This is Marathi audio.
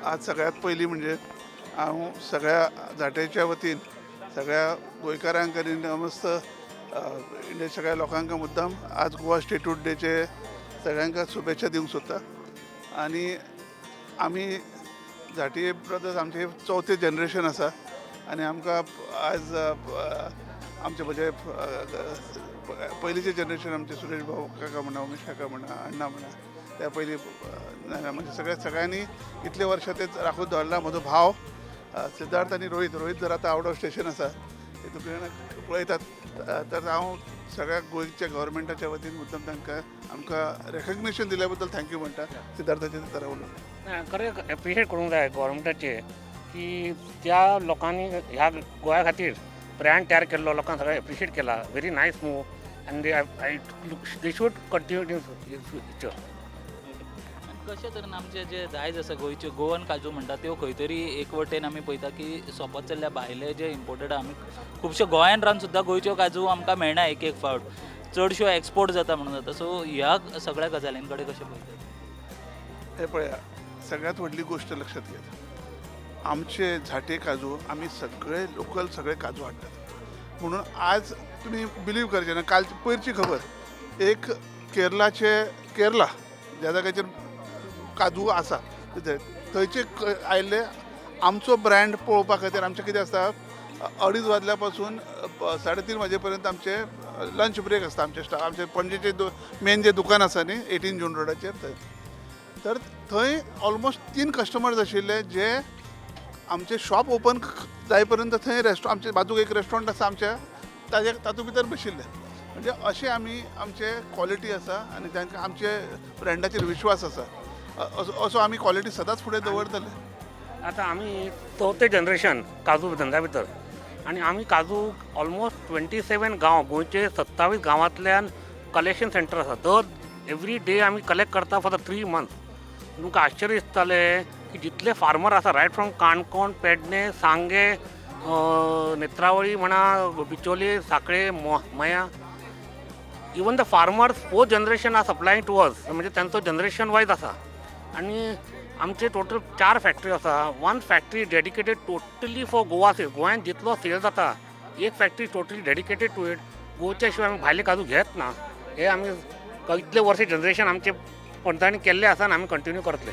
आज सगळ्यात पहिली म्हणजे हांव सगळ्या जाटेच्या वतीन सगळ्या गोंयकारांक आनी मस्त इंडिया सगळ्या लोकांक मुद्दाम आज गोवा स्टेट्यूट डेचे सगळ्यांक शुभेच्छा दिवंक सोदता. आनी आमी जाटी ब्रदर्स आमचे चवथे जनरेशन आसा आनी आमकां आज आमचे म्हणजे पयलींचे जनरेशन आमचे सुरेश भाऊ काका म्हणा, उमेश काका म्हणा, अण्णा म्हणा, त्या पयलीं म्हणजे सगळ्यांनी इतले वर्ष ते राखून दवरला. म्हजो भाव सिद्धार्थ आनी रोहीत जर आतां आवट ऑफ स्टेशन आसा तातूंत पळयतात तर हांव सगळ्या गोंयच्या गव्हर्मेंटाच्या वतीन मुद्दम तांकां आमकां रेकग्नेशन दिल्या बद्दल थँक्यू म्हणटा. सिद्धार्थाचे तरा उलोवं खरें एप्रिशिएट करूंक जाय गव्हर्मेंटाचे की त्या लोकांनी ह्या गोंया खातीर ब्रँड तयार केल्लो लोकांक सगळें एप्रिशिएट केला. व्हेरी नायस मूव आनी they should continue in future. कशे तरेन आमचे जे दायज आसा गोंयचे गोवन काजू म्हणटा त्यो खंय तरी एक वटेन आमी पळयता की सोंपत चल्ल्या भायले जे इम्पोर्टेड आमी खुबशे गोंयान रावन सुद्दां गोंयच्यो काजू आमकां मेळना एक फावट, चडश्यो एक्सपोर्ट जाता म्हणून जाता. सो ह्या सगळ्या गजालीं कडेन कशें पळयतात? हे पळया, सगळ्यात व्हडली गोश्ट लक्षात घेयात, आमचे झाटे काजू आमी सगळे लोकल सगळे काजू हाडटात. म्हणून आज तुमी बिलीव करचे ना, काल पयरची खबर एक केरला ज्या जाग्याचेर काजू आसा थंयचे आयिल्ले आमचो ब्रँड पळोवपा खातीर आमचें कितें आसता 2:30 वाजल्या पासून 3:30 वाजे पर्यंत आमचे लंच ब्रेक आसता आमचे पणजेचे मेन जे दुकान आसा न्ही 18 जून रोडाचेर थंय. तर थंय ऑलमोस्ट 3 कस्टमर्स आशिल्ले जे आमचे शॉप ओपन जाय पर्यंत थंय आमचे बाजूक एक रेस्टॉरंट आसा आमच्या तातूंत भितर बशिल्ले. म्हणजे अशें आमी आमचे क्वॉलिटी आसा आनी तांकां आमचे ब्रँडाचेर विश्वास आसा. असो आमी क्वॉलिटी सदांच फुडें दवरतले. आतां आमी चवथे जनरेशन काजू धंद्या भितर आनी आमी काजू ऑलमोस्ट 27 गांव गोंयचे 27 गांवांतल्यान कलेक्शन सेंटर आसा. दर एवरी डे आमी कलेक्ट करता फॉर द 3 मंथ्स. तुमकां आश्चर्य दिसतलें की जितले फार्मर आसा रायट फ्रॉम काणकोण, पेडणे, सांगे, नेत्रावळी म्हणा, Bicholim, Sanquelim, Mayem, even the farmers 4th generation are supplying to us. म्हणजे तांचो जनरेशन वायज आसा. आनी आमचे टोटल 4 फॅक्टरी आसा. 1 factory dedicated totally for Goa sale. गोंयांत जितलो सेल जाता एक factory totally dedicated to it. गोंयच्या शिवाय आमी भायले काजू घेत ना. हे आमी इतले वर्स जनरेशन आमचे पणजांनी केल्ले आसा आनी आमी कंटिन्यू करतले.